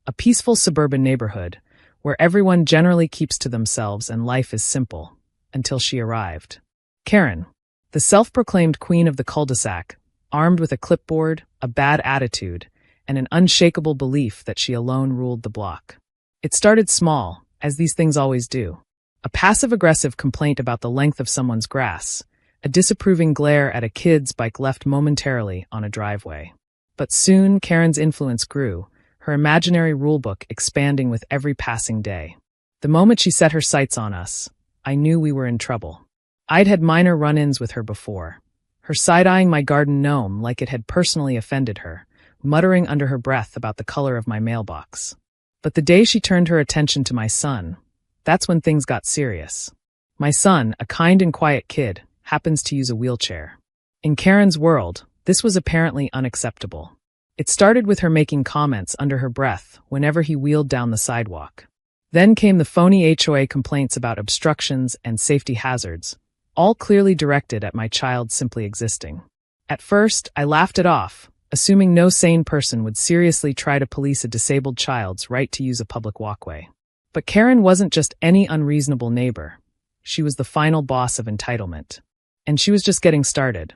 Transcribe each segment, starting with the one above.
a peaceful suburban neighborhood where everyone generally keeps to themselves and life is simple, until she arrived. Karen, the self-proclaimed queen of the cul-de-sac, armed with a clipboard, a bad attitude, and an unshakable belief that she alone ruled the block. It started small, as these things always do. A passive-aggressive complaint about the length of someone's grass, a disapproving glare at a kid's bike left momentarily on a driveway. But soon Karen's influence grew, her imaginary rulebook expanding with every passing day. The moment she set her sights on us, I knew we were in trouble. I'd had minor run-ins with her before, her side-eyeing my garden gnome like it had personally offended her, muttering under her breath about the color of my mailbox. But the day she turned her attention to my son, that's when things got serious. My son, a kind and quiet kid, happens to use a wheelchair. In Karen's world, this was apparently unacceptable. It started with her making comments under her breath whenever he wheeled down the sidewalk. Then came the phony HOA complaints about obstructions and safety hazards, all clearly directed at my child simply existing. At first, I laughed it off, assuming no sane person would seriously try to police a disabled child's right to use a public walkway. But Karen wasn't just any unreasonable neighbor. She was the final boss of entitlement. And she was just getting started.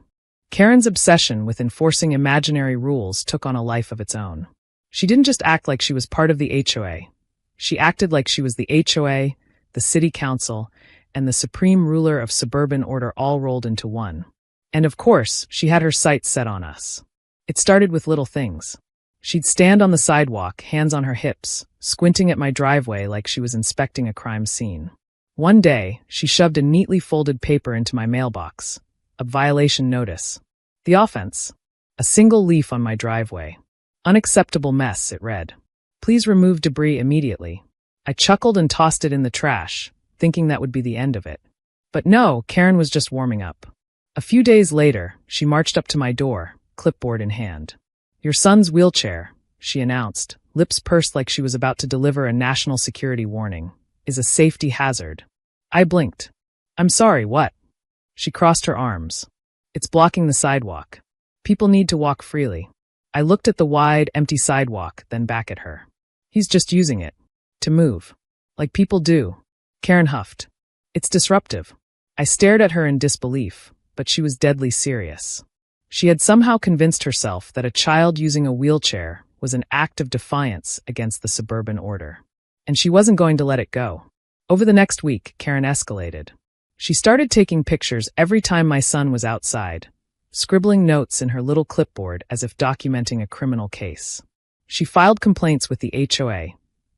Karen's obsession with enforcing imaginary rules took on a life of its own. She didn't just act like she was part of the HOA. She acted like she was the HOA, the city council, and the supreme ruler of suburban order all rolled into one. And of course, she had her sights set on us. It started with little things. She'd stand on the sidewalk, hands on her hips, squinting at my driveway like she was inspecting a crime scene. One day, she shoved a neatly folded paper into my mailbox. A violation notice. The offense. A single leaf on my driveway. Unacceptable mess, it read. Please remove debris immediately. I chuckled and tossed it in the trash, thinking that would be the end of it. But no, Karen was just warming up. A few days later, she marched up to my door, clipboard in hand. Your son's wheelchair, she announced, lips pursed like she was about to deliver a national security warning, is a safety hazard. I blinked. I'm sorry, what? She crossed her arms. It's blocking the sidewalk. People need to walk freely. I looked at the wide, empty sidewalk, then back at her. He's just using it. To move. Like people do. Karen huffed. It's disruptive. I stared at her in disbelief, but she was deadly serious. She had somehow convinced herself that a child using a wheelchair was an act of defiance against the suburban order. And she wasn't going to let it go. Over the next week, Karen escalated. She started taking pictures every time my son was outside, scribbling notes in her little clipboard as if documenting a criminal case. She filed complaints with the HOA,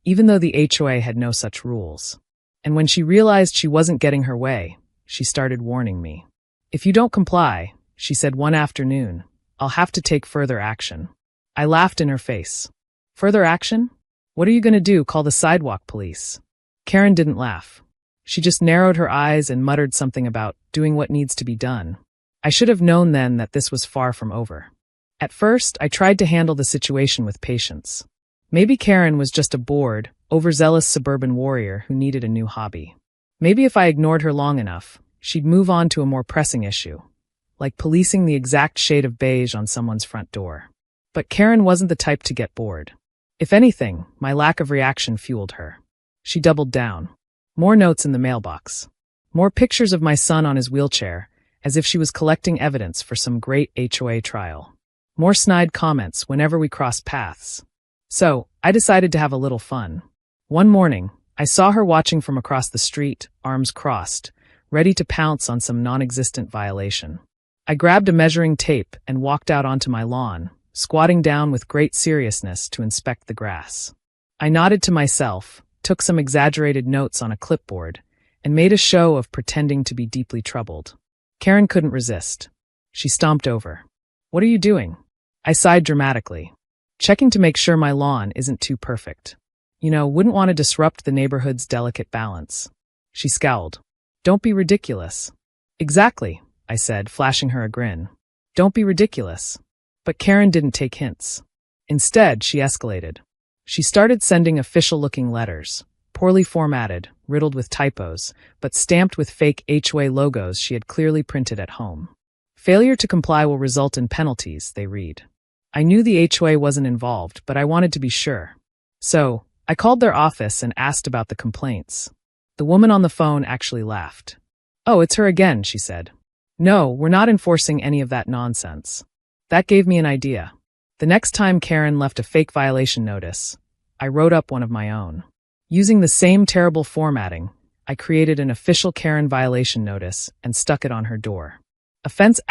even though the HOA had no such rules. And when she realized she wasn't getting her way, she started warning me. If you don't comply, she said one afternoon, I'll have to take further action. I laughed in her face. Further action? What are you going to do, call the sidewalk police? Karen didn't laugh. She just narrowed her eyes and muttered something about doing what needs to be done. I should have known then that this was far from over. At first, I tried to handle the situation with patience. Maybe Karen was just a bored, overzealous suburban warrior who needed a new hobby. Maybe if I ignored her long enough, she'd move on to a more pressing issue, like policing the exact shade of beige on someone's front door. But Karen wasn't the type to get bored. If anything, my lack of reaction fueled her. She doubled down. More notes in the mailbox. More pictures of my son on his wheelchair, as if she was collecting evidence for some great HOA trial. More snide comments whenever we crossed paths. So, I decided to have a little fun. One morning, I saw her watching from across the street, arms crossed, ready to pounce on some non-existent violation. I grabbed a measuring tape and walked out onto my lawn, squatting down with great seriousness to inspect the grass. I nodded to myself, took some exaggerated notes on a clipboard, and made a show of pretending to be deeply troubled. Karen couldn't resist. She stomped over. What are you doing? I sighed dramatically. Checking to make sure my lawn isn't too perfect. Wouldn't want to disrupt the neighborhood's delicate balance. She scowled. Don't be ridiculous. Exactly, I said, flashing her a grin. Don't be ridiculous. But Karen didn't take hints. Instead, she escalated. She started sending official-looking letters, poorly formatted, riddled with typos, but stamped with fake HOA logos she had clearly printed at home. Failure to comply will result in penalties, they read. I knew the HOA wasn't involved, but I wanted to be sure. So, I called their office and asked about the complaints. The woman on the phone actually laughed. "Oh, it's her again," she said. "No, we're not enforcing any of that nonsense." That gave me an idea. The next time Karen left a fake violation notice, I wrote up one of my own. Using the same terrible formatting, I created an official Karen violation notice and stuck it on her door. Offense *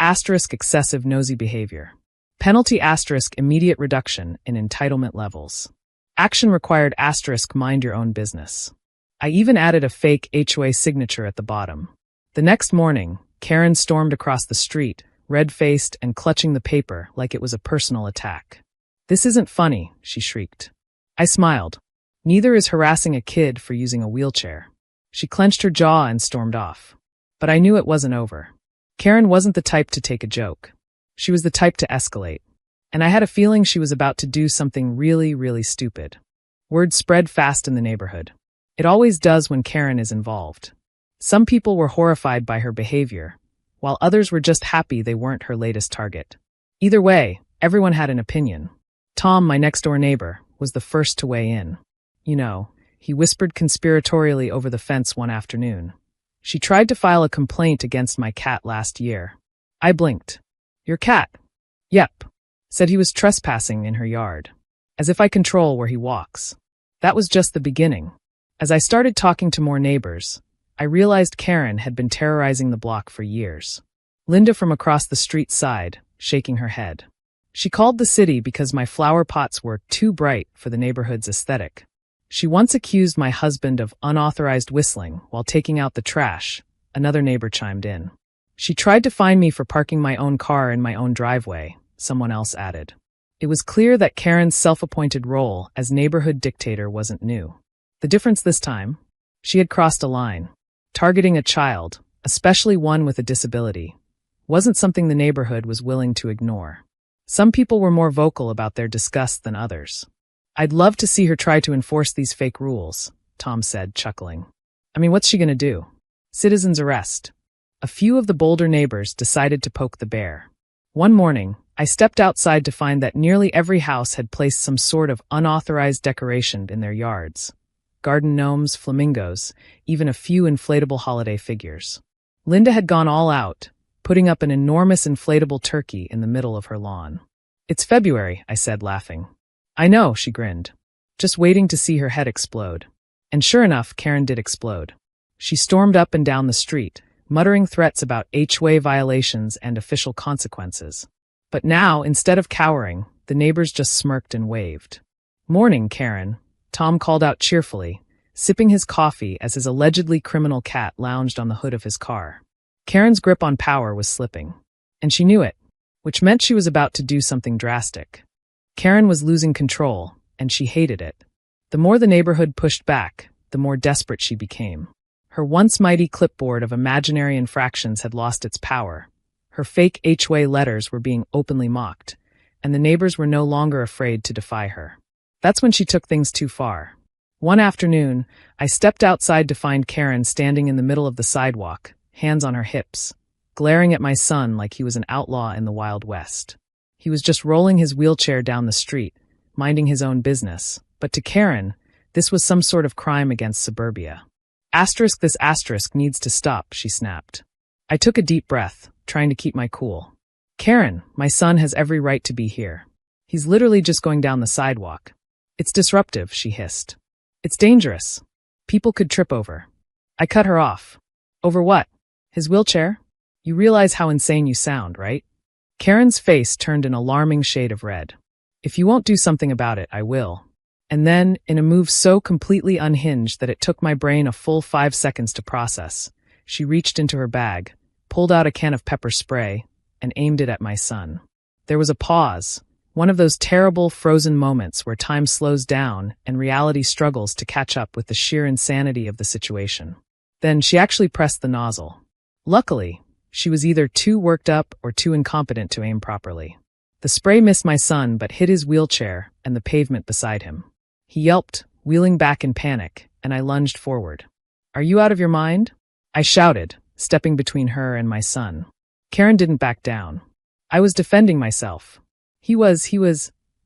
excessive nosy behavior. Penalty * immediate reduction in entitlement levels. Action required * mind your own business. I even added a fake HOA signature at the bottom. The next morning, Karen stormed across the street, red-faced and clutching the paper like it was a personal attack. "This isn't funny," she shrieked. I smiled. "Neither is harassing a kid for using a wheelchair." She clenched her jaw and stormed off. But I knew it wasn't over. Karen wasn't the type to take a joke. She was the type to escalate. And I had a feeling she was about to do something really, really stupid. Word spread fast in the neighborhood. It always does when Karen is involved. Some people were horrified by her behavior, while others were just happy they weren't her latest target. Either way, everyone had an opinion. Tom, my next-door neighbor, was the first to weigh in. "You know," he whispered conspiratorially over the fence one afternoon. "She tried to file a complaint against my cat last year." I blinked. "Your cat?" "Yep." Said he was trespassing in her yard. As if I control where he walks. That was just the beginning. As I started talking to more neighbors, I realized Karen had been terrorizing the block for years. Linda from across the street sighed, shaking her head. She called the city because my flower pots were too bright for the neighborhood's aesthetic. She once accused my husband of unauthorized whistling while taking out the trash. Another neighbor chimed in. She tried to fine me for parking my own car in my own driveway, someone else added. It was clear that Karen's self-appointed role as neighborhood dictator wasn't new. The difference this time? She had crossed a line. Targeting a child, especially one with a disability, wasn't something the neighborhood was willing to ignore. Some people were more vocal about their disgust than others. "I'd love to see her try to enforce these fake rules," Tom said, chuckling. "I mean, what's she gonna do? Citizen's arrest." A few of the bolder neighbors decided to poke the bear. One morning, I stepped outside to find that nearly every house had placed some sort of unauthorized decoration in their yards. Garden gnomes, flamingos, even a few inflatable holiday figures. Linda had gone all out, putting up an enormous inflatable turkey in the middle of her lawn. "It's February," I said, laughing. "I know," she grinned, just waiting to see her head explode. And sure enough, Karen did explode. She stormed up and down the street, muttering threats about HOA violations and official consequences. But now, instead of cowering, the neighbors just smirked and waved. "Morning, Karen," Tom called out cheerfully, sipping his coffee as his allegedly criminal cat lounged on the hood of his car. Karen's grip on power was slipping. And she knew it, which meant she was about to do something drastic. Karen was losing control, and she hated it. The more the neighborhood pushed back, the more desperate she became. Her once mighty clipboard of imaginary infractions had lost its power. Her fake HOA letters were being openly mocked, and the neighbors were no longer afraid to defy her. That's when she took things too far. One afternoon, I stepped outside to find Karen standing in the middle of the sidewalk, hands on her hips, glaring at my son like he was an outlaw in the Wild West. He was just rolling his wheelchair down the street, minding his own business, but to Karen, this was some sort of crime against suburbia. This asterisk needs to stop," she snapped. I took a deep breath, trying to keep my cool. "Karen, my son has every right to be here. He's literally just going down the sidewalk." "It's disruptive," she hissed. "It's dangerous. People could trip over." I cut her off. "Over what? His wheelchair? You realize how insane you sound, right?" Karen's face turned an alarming shade of red. "If you won't do something about it, I will." And then, in a move so completely unhinged that it took my brain a full 5 seconds to process, she reached into her bag, pulled out a can of pepper spray, and aimed it at my son. There was a pause, one of those terrible frozen moments where time slows down and reality struggles to catch up with the sheer insanity of the situation. Then she actually pressed the nozzle. Luckily, she was either too worked up or too incompetent to aim properly. The spray missed my son but hit his wheelchair and the pavement beside him. He yelped, wheeling back in panic, and I lunged forward. "Are you out of your mind?" I shouted, stepping between her and my son. Karen didn't back down. I was defending myself. He was,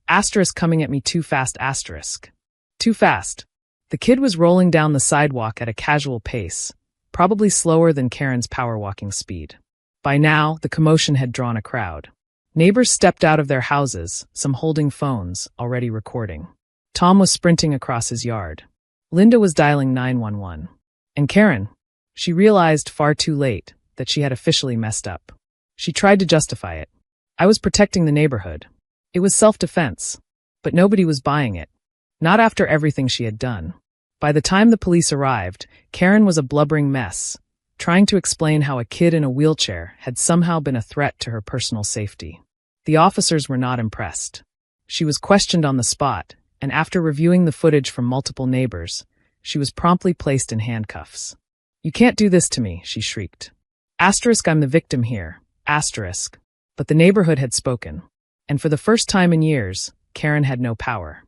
* coming at me too fast *. Too fast. The kid was rolling down the sidewalk at a casual pace, probably slower than Karen's power walking speed. By now, the commotion had drawn a crowd. Neighbors stepped out of their houses, some holding phones, already recording. Tom was sprinting across his yard. Linda was dialing 911. And Karen, she realized far too late that she had officially messed up. She tried to justify it. I was protecting the neighborhood. It was self-defense. But nobody was buying it. Not after everything she had done. By the time the police arrived, Karen was a blubbering mess, trying to explain how a kid in a wheelchair had somehow been a threat to her personal safety. The officers were not impressed. She was questioned on the spot, and after reviewing the footage from multiple neighbors, she was promptly placed in handcuffs. "You can't do this to me," she shrieked. I'm the victim here. But the neighborhood had spoken. And for the first time in years, Karen had no power.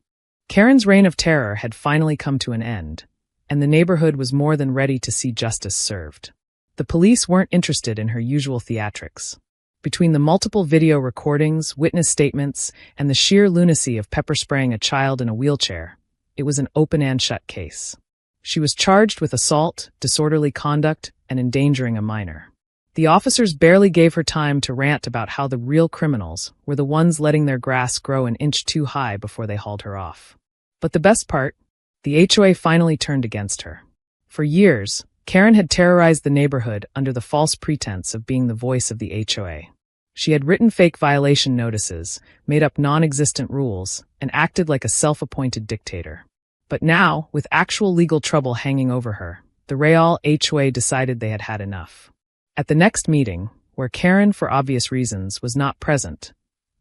Karen's reign of terror had finally come to an end, and the neighborhood was more than ready to see justice served. The police weren't interested in her usual theatrics. Between the multiple video recordings, witness statements, and the sheer lunacy of pepper spraying a child in a wheelchair, it was an open and shut case. She was charged with assault, disorderly conduct, and endangering a minor. The officers barely gave her time to rant about how the real criminals were the ones letting their grass grow an inch too high before they hauled her off. But the best part, the HOA finally turned against her. For years, Karen had terrorized the neighborhood under the false pretense of being the voice of the HOA. She had written fake violation notices, made up non-existent rules, and acted like a self-appointed dictator. But now, with actual legal trouble hanging over her, the Real HOA decided they had had enough. At the next meeting, where Karen, for obvious reasons, was not present,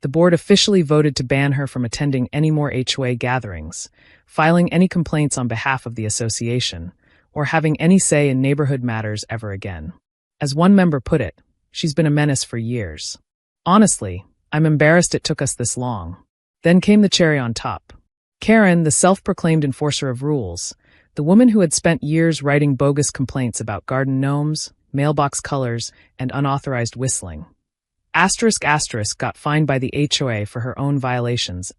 the board officially voted to ban her from attending any more HOA gatherings, filing any complaints on behalf of the association, or having any say in neighborhood matters ever again. As one member put it, "She's been a menace for years. Honestly, I'm embarrassed it took us this long." Then came the cherry on top. Karen, the self-proclaimed enforcer of rules, the woman who had spent years writing bogus complaints about garden gnomes, mailbox colors, and unauthorized whistling. Got fined by the HOA for her own violations.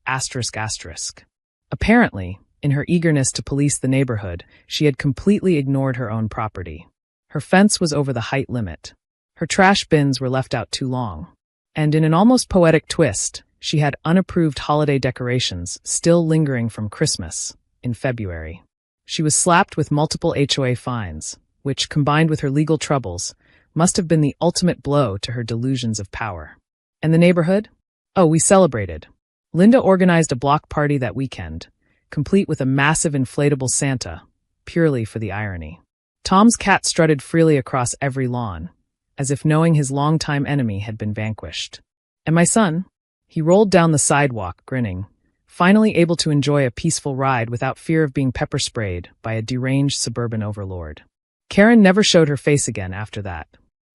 Apparently, in her eagerness to police the neighborhood, she had completely ignored her own property. Her fence was over the height limit. Her trash bins were left out too long. And in an almost poetic twist, she had unapproved holiday decorations still lingering from Christmas, in February. She was slapped with multiple HOA fines, which, combined with her legal troubles, must have been the ultimate blow to her delusions of power. And the neighborhood? Oh, we celebrated. Linda organized a block party that weekend, complete with a massive inflatable Santa, purely for the irony. Tom's cat strutted freely across every lawn, as if knowing his longtime enemy had been vanquished. And my son? He rolled down the sidewalk, grinning, finally able to enjoy a peaceful ride without fear of being pepper-sprayed by a deranged suburban overlord. Karen never showed her face again after that.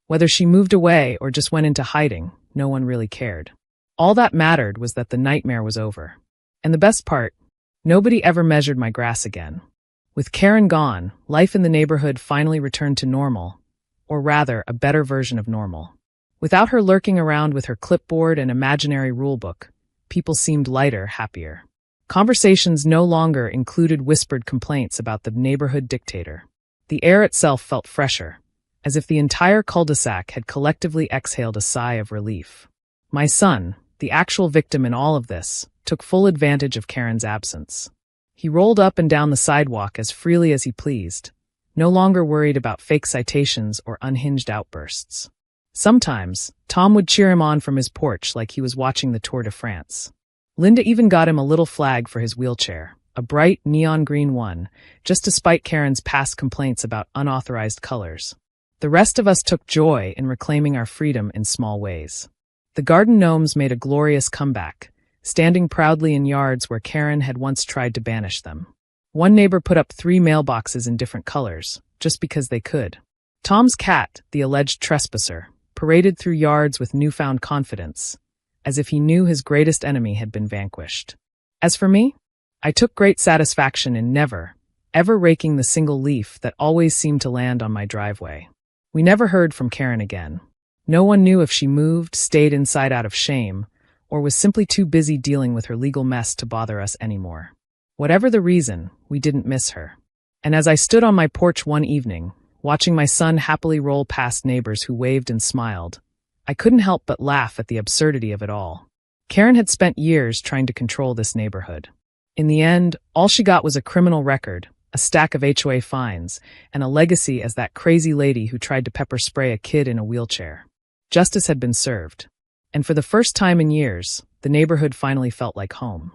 Whether she moved away or just went into hiding, no one really cared. All that mattered was that the nightmare was over. And the best part, nobody ever measured my grass again. With Karen gone, life in the neighborhood finally returned to normal, or rather, a better version of normal. Without her lurking around with her clipboard and imaginary rulebook, people seemed lighter, happier. Conversations no longer included whispered complaints about the neighborhood dictator. The air itself felt fresher, as if the entire cul-de-sac had collectively exhaled a sigh of relief. My son, the actual victim in all of this, took full advantage of Karen's absence. He rolled up and down the sidewalk as freely as he pleased, no longer worried about fake citations or unhinged outbursts. Sometimes, Tom would cheer him on from his porch like he was watching the Tour de France. Linda even got him a little flag for his wheelchair, a bright neon green one, just to spite Karen's past complaints about unauthorized colors. The rest of us took joy in reclaiming our freedom in small ways. The garden gnomes made a glorious comeback, standing proudly in yards where Karen had once tried to banish them. One neighbor put up 3 mailboxes in different colors, just because they could. Tom's cat, the alleged trespasser, paraded through yards with newfound confidence, as if he knew his greatest enemy had been vanquished. As for me, I took great satisfaction in never, ever raking the single leaf that always seemed to land on my driveway. We never heard from Karen again. No one knew if she moved, stayed inside out of shame, or was simply too busy dealing with her legal mess to bother us anymore. Whatever the reason, we didn't miss her. And as I stood on my porch one evening, watching my son happily roll past neighbors who waved and smiled, I couldn't help but laugh at the absurdity of it all. Karen had spent years trying to control this neighborhood. In the end, all she got was a criminal record, a stack of HOA fines, and a legacy as that crazy lady who tried to pepper spray a kid in a wheelchair. Justice had been served. And for the first time in years, the neighborhood finally felt like home.